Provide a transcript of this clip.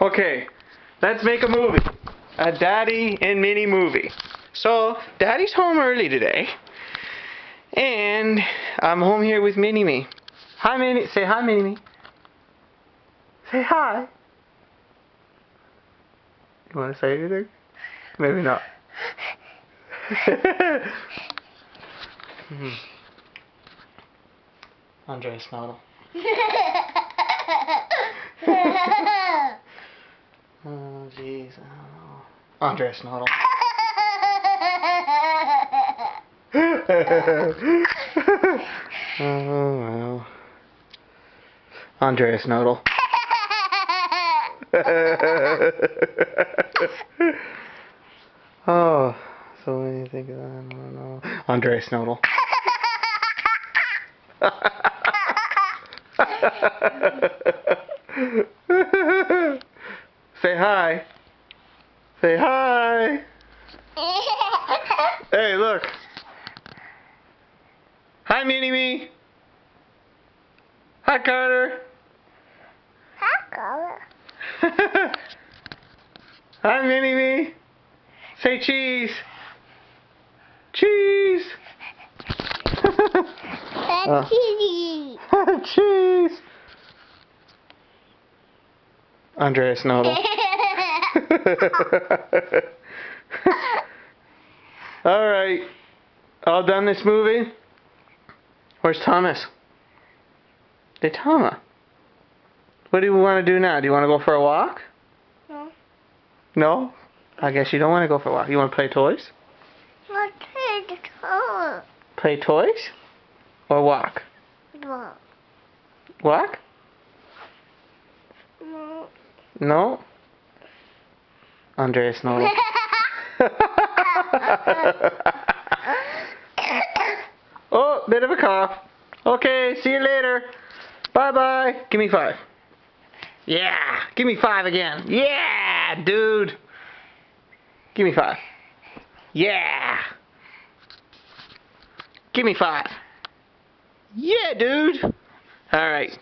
Okay, let's make a movie. A Daddy and Minnie movie. So, Daddy's home early today. And I'm home here with Minnie-Me. Hi, Minnie. Say hi, Minnie-Me. Say hi. You want to say anything? Maybe not. Andrea Snodel. Oh, jeez. I don't know. Andrea Snodel. Oh, well. Andrea Snodel. Oh, so what do you think of that? I don't know. Andrea Snodel. Say hi. Say hi. Hey, look. Hi, Minnie-Me. Hi, Carter. Hi, Carter. Hi, Minnie-Me. Say cheese. Cheese. Cheese. Cheese. Andrea Snodel. Alright. All done this movie? Where's Thomas? Hey, Thomas. What do you want to do now? Do you want to go for a walk? No. No? I guess you don't want to go for a walk. You want to play toys? Not take the car. Play toys? Or walk? No. Walk? No. No? Andrea Snodel. Oh, bit of a cough. Okay, see you later. Bye-bye. Give me 5. Yeah, give me 5 again. Yeah, dude. Give me 5. Yeah. Give me 5. Yeah, dude. All right.